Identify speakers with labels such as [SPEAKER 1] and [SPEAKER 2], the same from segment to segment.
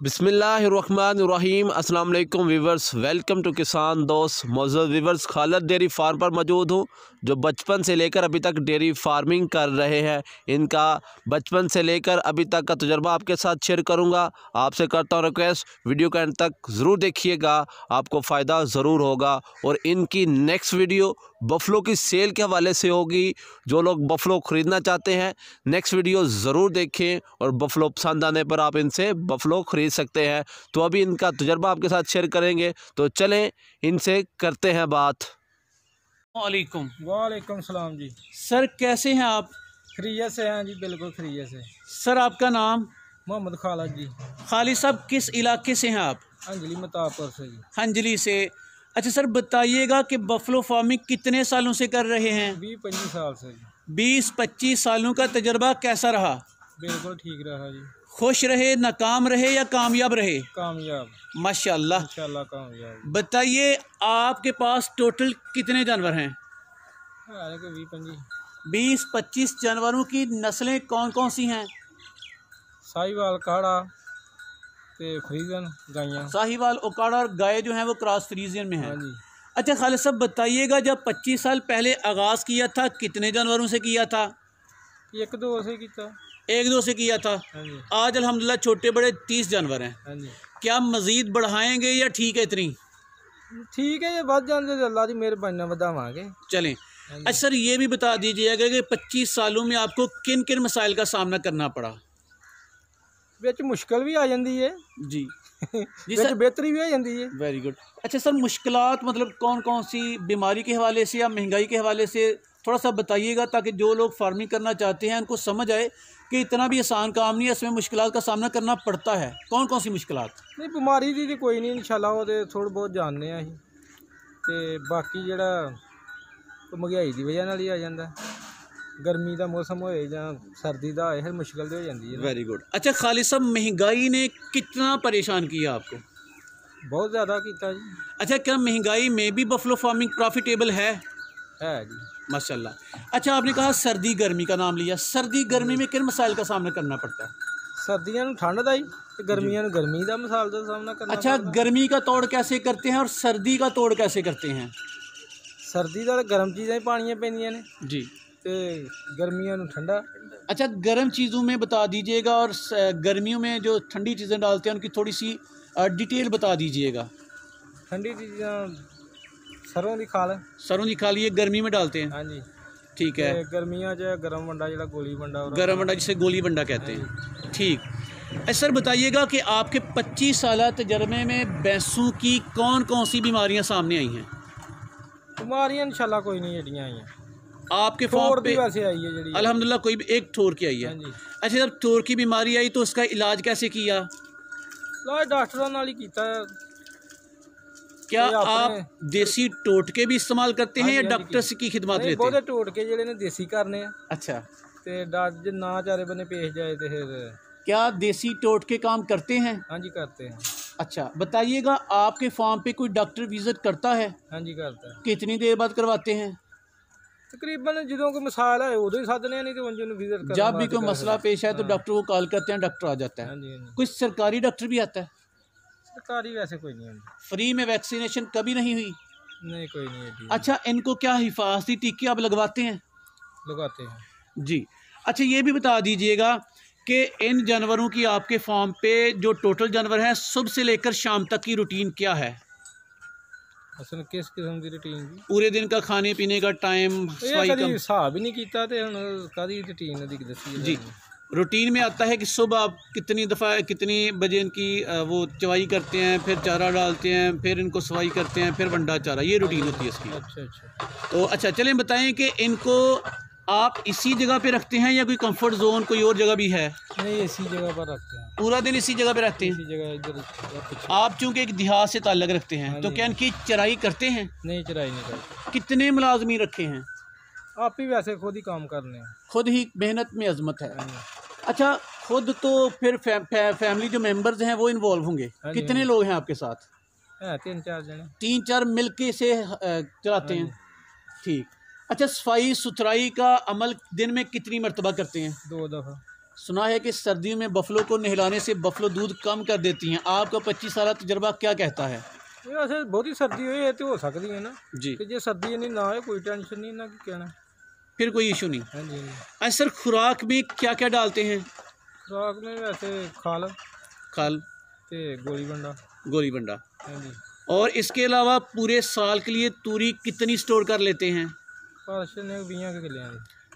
[SPEAKER 1] बिस्मिल्लाहिर्रहमानिर्रहीम। अस्सलाम वालेकुम व्यूवर्स, वेलकम टू किसान दोस्त। मौजूद व्यूवर्स, खालिद डेयरी फार्म पर मौजूद हूँ, जो बचपन से लेकर अभी तक डेयरी फार्मिंग कर रहे हैं। इनका बचपन से लेकर अभी तक का तजुर्बा आपके साथ शेयर करूँगा। आपसे करता हूँ रिक्वेस्ट, वीडियो के एंड तक ज़रूर देखिएगा, आपको फ़ायदा ज़रूर होगा। और इनकी नेक्स्ट वीडियो बफलो की सेल के हवाले से होगी। जो लोग बफलो ख़रीदना चाहते हैं नेक्स्ट वीडियो ज़रूर देखें, और बफलो पसंद आने पर आप इनसे बफलो ख़रीद सकते हैं। तो अभी इनका तजुर्बा आपके साथ शेयर करेंगे, तो चलें इनसे करते हैं बात।
[SPEAKER 2] वालेकुम।
[SPEAKER 3] वालेकुम सलाम जी।
[SPEAKER 2] सर कैसे हैं आप?
[SPEAKER 3] खैरियत से हैं जी, बिल्कुल खैरियत से।
[SPEAKER 2] सर आपका नाम?
[SPEAKER 3] मोहम्मद खालिद जी।
[SPEAKER 2] खालिद साहब किस इलाके से हैं आप?
[SPEAKER 3] अंजलि मतापुर से जी।
[SPEAKER 2] अंजलि से। अच्छा सर बताइएगा कि बफलो फार्मिंग कितने सालों से कर रहे हैं?
[SPEAKER 3] 20-25 साल से जी।
[SPEAKER 2] 20-25 सालों का तजुर्बा कैसा रहा?
[SPEAKER 3] बिल्कुल ठीक रहा जी।
[SPEAKER 2] खुश रहे, नाकाम रहे या कामयाब रहे?
[SPEAKER 3] कामयाब
[SPEAKER 2] माशाल्लाह।
[SPEAKER 3] इंशाल्लाह कामयाब।
[SPEAKER 2] बताइए आपके पास टोटल कितने जानवर हैं? 20-25 जानवरों की नस्लें कौन कौन सी हैं?
[SPEAKER 3] साहिवाल, काड़ा ते फ्रीजन गायें।
[SPEAKER 2] साहिवाल, ओकाड़ा और गाय जो हैं वो क्रॉस फ्रीजियन में हैं।
[SPEAKER 3] हाँ जी।
[SPEAKER 2] अच्छा खालिद साहब बताइएगा, जब 25 साल पहले आगाज़ किया था कितने जानवरों से किया था?
[SPEAKER 3] 1-2 से किया।
[SPEAKER 2] 1-2 से किया था।
[SPEAKER 3] हाँ जी।
[SPEAKER 2] आज अल्हम्दुलिल्लाह छोटे बड़े 30 जानवर हैं।
[SPEAKER 3] हाँ जी।
[SPEAKER 2] क्या मज़ीद बढ़ाएंगे या ठीक है इतनी?
[SPEAKER 3] ठीक है, ये बढ़ जाते अल्लाह की मेहरबानी बढ़ावांगे।
[SPEAKER 2] चलें। अच्छा सर ये भी बता दीजिएगा कि 25 सालों में आपको किन किन मसाइल का सामना करना पड़ा?
[SPEAKER 3] विच मुश्किल भी आ जाती है
[SPEAKER 2] जी जी
[SPEAKER 3] विच
[SPEAKER 2] सर,
[SPEAKER 3] बेहतरी भी हो जाती है।
[SPEAKER 2] Very good. अच्छा सर मुश्किलात मतलब कौन कौन सी, बीमारी के हवाले से या महंगाई के हवाले से थोड़ा सा बताइएगा, ताकि जो लोग फार्मिंग करना चाहते हैं उनको समझ आए कि इतना भी आसान काम नहीं है, इसमें मुश्किलात का सामना करना पड़ता है। कौन कौन सी मुश्किलात?
[SPEAKER 3] नहीं बीमारी दी कोई नहीं, इंशाल्लाह वो थोड़ा बहुत जानने हैं ते बाकी जिहड़ा महंगाई की वजह नाल ही आ जाता। गर्मी का मौसम होए या सर्दी का होए, फिर मुश्किल तो हो जाती है।
[SPEAKER 2] Very good. अच्छा खालिद साहब महंगाई ने कितना परेशान किया आपको?
[SPEAKER 3] बहुत ज़्यादा किया जी।
[SPEAKER 2] अच्छा क्या महंगाई में भी बफलो फार्मिंग प्रॉफिटेबल है?
[SPEAKER 3] जी
[SPEAKER 2] माशाल्लाह। अच्छा आपने कहा सर्दी गर्मी का नाम लिया, सर्दी गर्मी में किन मसाइल का सामना करना पड़ता है?
[SPEAKER 3] सर्दियों में ठंड का ही, गर्मियों में गर्मी का मसाल का सामना करना।
[SPEAKER 2] अच्छा गर्मी का तोड़ कैसे करते हैं और सर्दी का तोड़ कैसे करते हैं?
[SPEAKER 3] सर्दी का गर्म चीज़ें पानी पैंदियां ने
[SPEAKER 2] जी,
[SPEAKER 3] ते गर्मियों में ठंडा।
[SPEAKER 2] अच्छा गर्म चीज़ों में बता दीजिएगा, और गर्मियों में जो ठंडी चीज़ें डालते हैं उनकी थोड़ी सी डिटेल बता दीजिएगा।
[SPEAKER 3] ठंडी चीज़ें सरों की खाल।
[SPEAKER 2] सरों की खाल ये गर्मी में डालते हैं?
[SPEAKER 3] हाँ जी
[SPEAKER 2] ठीक है।
[SPEAKER 3] गर्मियों च गर्म वंडा जो गोली वंडा,
[SPEAKER 2] गर्म वंडा जिसे गोली वंडा कहते हैं। ठीक। अच्छा सर बताइएगा कि आपके 25 साल तजर्बे में भैंसों की कौन कौन सी बीमारियां सामने आई हैं?
[SPEAKER 3] बीमारियां इंशाल्लाह कोई नहीं एडियां आई हैं।
[SPEAKER 2] आपके फार्म पे
[SPEAKER 3] वैसे आई है जी
[SPEAKER 2] अल्हम्दुलिल्लाह, कोई भी एक ठोर की आई है।
[SPEAKER 3] हाँ जी।
[SPEAKER 2] अच्छा जब ठोर की बीमारी आई तो उसका इलाज कैसे किया?
[SPEAKER 3] इलाज डॉक्टरों नाल ही कीता है।
[SPEAKER 2] क्या आप देसी टोटके भी इस्तेमाल करते हैं या
[SPEAKER 3] हाँ जी,
[SPEAKER 2] डॉक्टर की खिदमत लेते हैं?
[SPEAKER 3] बहुत टोटके जिहड़े ने देसी करने हैं।
[SPEAKER 2] अच्छा
[SPEAKER 3] ते जे ना चारे बने पेश जाए तो फिर
[SPEAKER 2] क्या देसी टोटके काम करते हैं?
[SPEAKER 3] हाँ जी करते हैं।
[SPEAKER 2] अच्छा बताइएगा आपके फार्म पे कोई डॉक्टर विजिट करता है?
[SPEAKER 3] हाँ जी करता है।
[SPEAKER 2] कितनी देर बाद करवाते हैं?
[SPEAKER 3] तकरीबन जो कोई मिसाल है उदो ही सदने, नहीं तो उन्हें विजिट कर।
[SPEAKER 2] जब भी कोई मसला पेश है तो डॉक्टर को कॉल करते हैं, डॉक्टर आ जाता है।
[SPEAKER 3] हाँ जी, हाँ जी।
[SPEAKER 2] कोई सरकारी डॉक्टर भी आता है?
[SPEAKER 3] सरकारी वैसे कोई नहीं है।
[SPEAKER 2] फ्री में वैक्सीनेशन कभी नहीं हुई?
[SPEAKER 3] नहीं कोई नहीं है जी।
[SPEAKER 2] अच्छा इनको क्या हिफाजती टीके आप लगवाते हैं?
[SPEAKER 3] लगाते हैं
[SPEAKER 2] जी। अच्छा ये भी बता दीजिएगा कि इन जानवरों की आपके फार्म पे जो टोटल जानवर हैं सुबह से लेकर शाम तक की रूटीन क्या है?
[SPEAKER 3] असल किस किस्म की रूटीन जी?
[SPEAKER 2] पूरे दिन का खाने पीने का टाइम सफाई का
[SPEAKER 3] हिसाब ही नहीं किया तो हुण कादी रूटीन दी दसी
[SPEAKER 2] जी। रूटीन में आता है कि सुबह आप कितनी दफ़ा कितनी बजे इनकी वो चवाई करते हैं, फिर चारा डालते हैं, फिर इनको सफाई करते हैं, फिर वंडा चारा, ये रूटीन होती है इसकी।
[SPEAKER 3] अच्छा अच्छा।
[SPEAKER 2] तो अच्छा चलें बताएं कि इनको आप इसी जगह पे रखते हैं या कोई कंफर्ट जोन कोई और जगह भी है?
[SPEAKER 3] नहीं इसी जगह पर रखते हैं।
[SPEAKER 2] पूरा दिन इसी जगह पे रहते हैं?
[SPEAKER 3] इसी जगह इधर।
[SPEAKER 2] आप चूंकि एक देहात से ताल्लुक़ रखते हैं
[SPEAKER 3] हाँ
[SPEAKER 2] तो क्या इनकी चराई करते हैं?
[SPEAKER 3] नहीं चराई नहीं करते।
[SPEAKER 2] कितने मुलाजमीन रखे हैं?
[SPEAKER 3] आप ही वैसे खुद ही काम करने हैं।
[SPEAKER 2] खुद ही मेहनत में अजमत है। अच्छा खुद तो फिर फैमिली जो मेंबर्स हैं वो इन्वॉल्व होंगे। कितने लोग हैं आपके साथ?
[SPEAKER 3] 3-4 जने।
[SPEAKER 2] 3-4 मिलके से चलाते हैं। ठीक। अच्छा सफाई सुथराई का अमल दिन में कितनी मरतबा करते हैं?
[SPEAKER 3] 2 दफ़ा।
[SPEAKER 2] सुना है कि सर्दियों में बफलों को नहलाने से बफलो दूध कम कर देती हैं, आपका 25 साल तजर्बा क्या कहता है?
[SPEAKER 3] वैसे बहुत ही सर्दी हुई है तो हो सकती है ना
[SPEAKER 2] जी,
[SPEAKER 3] कि जो सर्दी नहीं ना हो कोई टेंशन नहीं ना कि कहना,
[SPEAKER 2] फिर कोई इशू नहीं।
[SPEAKER 3] हाँ जी।
[SPEAKER 2] अच्छा सर, खुराक में क्या क्या डालते हैं?
[SPEAKER 3] खुराक में वैसे खाल
[SPEAKER 2] ते
[SPEAKER 3] गोली बंडा। हाँ जी।
[SPEAKER 2] और इसके अलावा पूरे साल के लिए तूरी कितनी स्टोर कर लेते हैं?
[SPEAKER 3] 20 किले।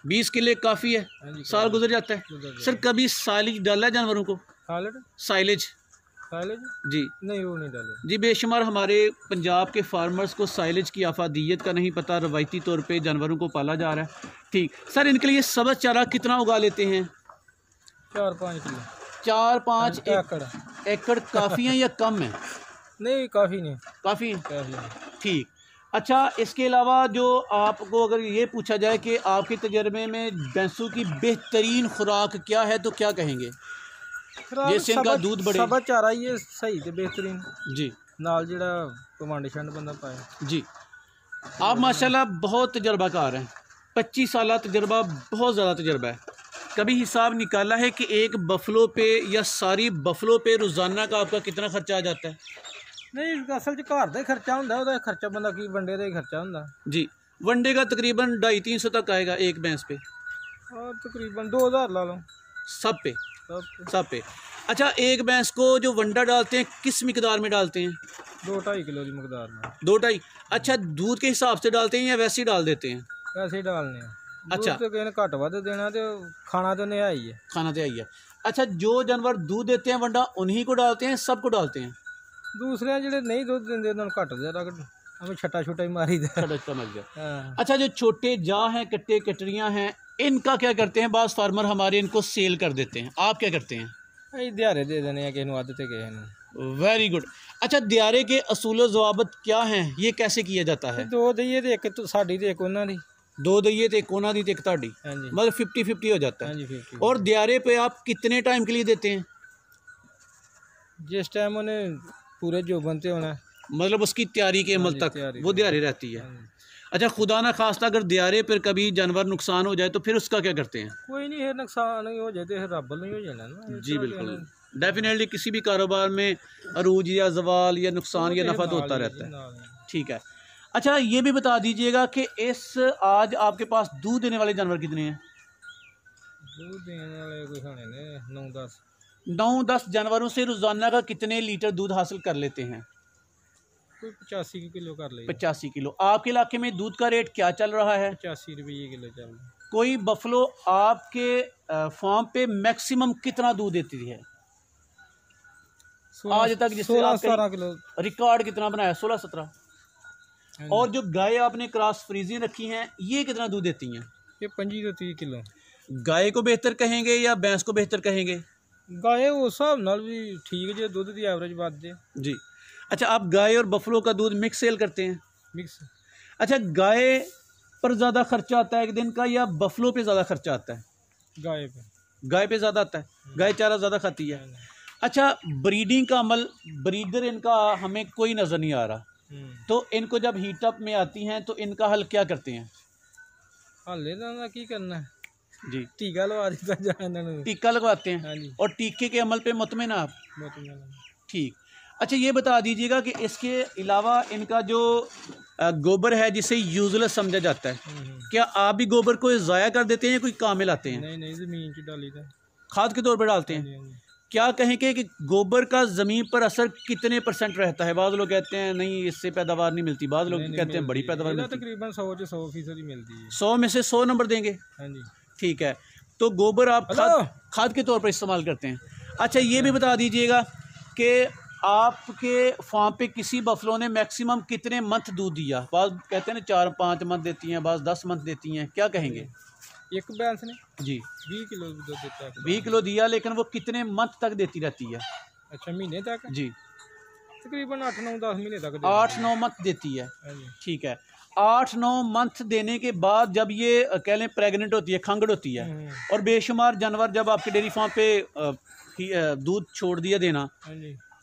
[SPEAKER 2] 20 किले काफ़ी है, साल गुजर जाता है। सर कभी साइलेज डाला है जानवरों को? साइलेज जी
[SPEAKER 3] नहीं, वो नहीं डाले
[SPEAKER 2] जी। बेशुमार हमारे पंजाब के फार्मर्स को साइलेज की अफादियत का नहीं पता, रवायती तौर पे जानवरों को पाला जा रहा है। ठीक सर, इनके लिए सब्ज़ चारा कितना उगा लेते हैं?
[SPEAKER 3] 4-5 किलो।
[SPEAKER 2] 4-5 एकड़ काफ़ी है या कम है?
[SPEAKER 3] नहीं, काफ़ी नहीं,
[SPEAKER 2] काफ़ी है। ठीक। अच्छा, इसके अलावा जो आपको अगर ये पूछा जाए कि आपके तजर्बे में भैंसों की बेहतरीन खुराक क्या है तो क्या कहेंगे? जैसे इनका दूध बढ़े।
[SPEAKER 3] सब चारा ही सही ते बेहतरीन
[SPEAKER 2] जी,
[SPEAKER 3] नाल जेड़ा कमांड शंड बंदा पाए
[SPEAKER 2] जी। आप माशाल्लाह बहुत तजर्बाकार हैं, 25 साल तजर्बा, बहुत ज़्यादा तजर्बा है। कभी हिसाब निकाला है कि एक बफलो पे या सारी बफलो पे रोज़ाना का आपका कितना खर्चा आ जाता है?
[SPEAKER 3] नहीं, असल च घर का खर्चा होंदा, ओदा खर्चा बंदा की वंडे का ही खर्चा होंदा
[SPEAKER 2] जी। वनडे का तकरीबन 250-300 तक आएगा एक भैंस पे,
[SPEAKER 3] और तकरीबन 2000 ला लो
[SPEAKER 2] सब पे। अच्छा, एक भैंस को जो वंडा डालते हैं किस मिकदार में डालते हैं?
[SPEAKER 3] 2-2.5 किलो की मकदार में।
[SPEAKER 2] 2-2.5। अच्छा, दूध के हिसाब से डालते हैं या वैसे ही डाल देते हैं?
[SPEAKER 3] वैसे ही डालने हैं।
[SPEAKER 2] अच्छा,
[SPEAKER 3] तो कहने घट वध देना तो खाना तो नहीं आई है,
[SPEAKER 2] खाना तो आई है। अच्छा, जो जानवर दूध देते हैं वंडा उन्हीं को डालते हैं, सबको डालते हैं?
[SPEAKER 3] दूसरे जो नहीं दूध देंगे उन्होंने घट दे, हमें छटा छुटा ही मारी दे।
[SPEAKER 2] हाँ। अच्छा, जो छोटे जा हैं, कट्टे कटरियाँ हैं, इनका क्या करते हैं? बाज़ फार्मर हमारे इनको सेल कर देते हैं, आप क्या करते हैं?
[SPEAKER 3] दिहारे दे देने हैं, किसी आदत है।
[SPEAKER 2] Very good. अच्छा, दिहारे के असूल ज़वाबत क्या हैं, ये कैसे किया जाता है?
[SPEAKER 3] 2 दईए तो एक साड़ी ते एक उन्हां दी।
[SPEAKER 2] 2 दईए तो एक उन्हां दी ते एक तुहाडी, मतलब 50-50 हो जाता है।
[SPEAKER 3] 50-50।
[SPEAKER 2] और दिहारे पे आप कितने टाइम के लिए देते हैं?
[SPEAKER 3] जिस टाइम उन्हें पूरे जो बनते होना,
[SPEAKER 2] मतलब उसकी तैयारी के अमल तक वो दिहारे रहती है। अच्छा, खुदा ना खास्ता अगर दिहारे पर कभी जानवर नुकसान हो जाए तो फिर उसका क्या करते हैं?
[SPEAKER 3] कोई नहीं है, नुकसान नहीं हो जाए तो रब नहीं हो जाना ना।
[SPEAKER 2] जी बिल्कुल, डेफिनेटली किसी भी कारोबार में अरूज या जवाल या नुकसान या नफ़ा तो होता रहता है। ठीक है। अच्छा, ये भी बता दीजिएगा कि आज आपके पास दूध देने वाले जानवर कितने हैं?
[SPEAKER 3] दूध देने वाले कोई होने 9-10।
[SPEAKER 2] 9-10 जानवरों से रोज़ाना का कितने लीटर दूध हासिल कर लेते हैं?
[SPEAKER 3] कोई 85 किलो कर ले।
[SPEAKER 2] 85 किलो। आपके इलाके में दूध का रेट क्या चल रहा है?
[SPEAKER 3] 85 रुपये किलो चल रहा है।
[SPEAKER 2] कोई बफलो आपके फार्म पे मैक्सिमम कितना दूध देती है आज तक? जिससे
[SPEAKER 3] 16-17 किलो
[SPEAKER 2] रिकॉर्ड कितना बनाया? 16-17। और जो गाय आपने क्रॉस फ्रीजिंग रखी हैं, ये कितना दूध देती हैं?
[SPEAKER 3] ये 25-30 किलो।
[SPEAKER 2] गाय को बेहतर कहेंगे या भैंस को बेहतर कहेंगे?
[SPEAKER 3] गाय उस हिसाब नाल भी ठीक है जो दूध की एवरेज बात दे
[SPEAKER 2] जी। अच्छा, आप गाय और बफलो का दूध मिक्स सेल करते हैं?
[SPEAKER 3] मिक्स।
[SPEAKER 2] अच्छा, गाय पर ज़्यादा खर्चा आता है एक दिन का या बफलो पे ज़्यादा खर्चा आता है?
[SPEAKER 3] गाय पे
[SPEAKER 2] ज़्यादा आता है, गाय चारा ज़्यादा खाती है। अच्छा, ब्रीडिंग का अमल, ब्रीडर इनका हमें कोई नज़र नहीं आ रहा, तो इनको जब हीटअप में आती हैं तो इनका हल क्या करते हैं?
[SPEAKER 3] हल की करना है
[SPEAKER 2] जी,
[SPEAKER 3] टीका लगवा देता जाए।
[SPEAKER 2] टीका लगवाते हैं।
[SPEAKER 3] हाँ जी।
[SPEAKER 2] और टीके के अमल पे मुतमिन आप? ठीक। अच्छा, ये बता दीजिएगा कि इसके अलावा इनका जो गोबर है जिसे यूजलेस समझा जाता है, क्या आप भी गोबर को ज़ाया कर देते हैं या कोई काम में लाते हैं?
[SPEAKER 3] नहीं, ज़मीन की डाली था,
[SPEAKER 2] खाद के तौर पर डालते हैं। क्या कहेंगे कि गोबर का ज़मीन पर असर कितने % रहता है? बाद लोग कहते हैं नहीं, इससे पैदावार नहीं मिलती, बाद लोग कहते हैं बड़ी पैदावार मिलती है।
[SPEAKER 3] तकरीबन 100% मिलती है।
[SPEAKER 2] 100 में से 100 नंबर देंगे?
[SPEAKER 3] हाँ जी।
[SPEAKER 2] ठीक है, तो गोबर आप खाद के तौर पर इस्तेमाल करते हैं। अच्छा, ये भी बता दीजिएगा कि आपके फार्म पे किसी बफलों ने मैक्सिमम कितने मंथ दूध दिया? बाज़ कहते हैं ना 4-5 मंथ देती हैं, बाज़ 10 मंथ देती हैं, क्या कहेंगे?
[SPEAKER 3] एक भैंस ने
[SPEAKER 2] जी
[SPEAKER 3] 20 किलो दूध देता है।
[SPEAKER 2] 20 किलो दिया, लेकिन वो कितने मंथ तक देती रहती है?
[SPEAKER 3] अच्छा, महीने तक
[SPEAKER 2] जी,
[SPEAKER 3] तकरीबन 8-9-10 महीने तक।
[SPEAKER 2] 8-9 मंथ देती है। ठीक है, 8-9 मंथ देने के बाद जब ये कह लें प्रेग्नेंट होती है, खंगड़ होती है, और बेशुमार जानवर जब आपके डेयरी फार्म पे दूध छोड़ दिया देना,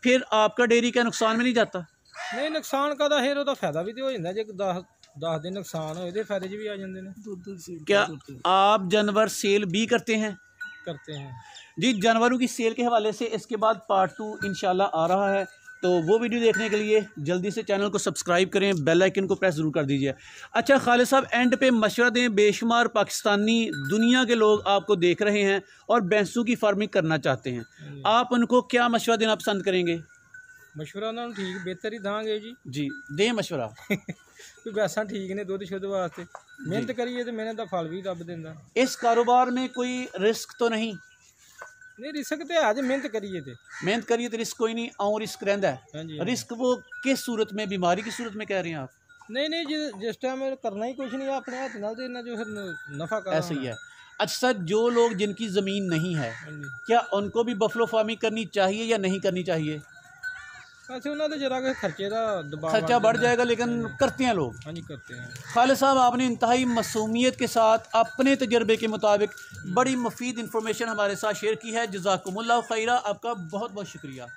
[SPEAKER 2] फिर आपका डेयरी का नुकसान में नहीं जाता?
[SPEAKER 3] नहीं, नुकसान का फिर ਉਹਦਾ फायदा भी तो हो जाता है। 10 दिन नुकसान हो फायदे भी आ जाते हैं।
[SPEAKER 2] क्या आप जानवर सेल भी करते हैं?
[SPEAKER 3] करते हैं
[SPEAKER 2] जी। जानवरों की सेल के हवाले से इसके बाद पार्ट 2 इंशाल्लाह आ रहा है, तो वो वीडियो देखने के लिए जल्दी से चैनल को सब्सक्राइब करें, बेल आइकन को प्रेस ज़रूर कर दीजिए। अच्छा खालिद साहब, एंड पे मशवरा दें, बेशुमार पाकिस्तानी दुनिया के लोग आपको देख रहे हैं और भैंसों की फार्मिंग करना चाहते हैं, आप उनको क्या मशवरा देना पसंद करेंगे?
[SPEAKER 3] मशवरा उन्होंने ठीक बेहतर ही देंगे जी
[SPEAKER 2] दें मशवरा।
[SPEAKER 3] कोई भैंसा ठीक ने दुध शुद्ध वास्ते मेहनत करिए तो मेहनत का फल भी रब देंदा।
[SPEAKER 2] इस कारोबार में कोई रिस्क तो नहीं?
[SPEAKER 3] नहीं रिस्क तो है, मेहनत करिए तो
[SPEAKER 2] रिस्क कोई नहीं, और रिस्क रहता है। रिस्क वो किस सूरत में, बीमारी की सूरत में कह रहे हैं आप?
[SPEAKER 3] नहीं जिस टाइम करना ही कुछ नहीं है, अपने हाथ नाल देना जो फिर नफा का
[SPEAKER 2] ऐसा ही है। अच्छा, जो लोग जिनकी ज़मीन नहीं है, क्या उनको भी बफलो फार्मिंग करनी चाहिए या नहीं करनी चाहिए?
[SPEAKER 3] वैसे उन्होंने जरा खर्चे का दबाव,
[SPEAKER 2] खर्चा बढ़ जाएगा, लेकिन करते हैं लोग।
[SPEAKER 3] हाँ जी करते हैं।
[SPEAKER 2] खालिद साहब, आपने इंतहाई मासूमियत के साथ अपने तजर्बे के मुताबिक बड़ी मुफीद इंफॉर्मेशन हमारे साथ शेयर की है। जज़ाकुमुल्लाह खैरा, आपका बहुत बहुत शुक्रिया।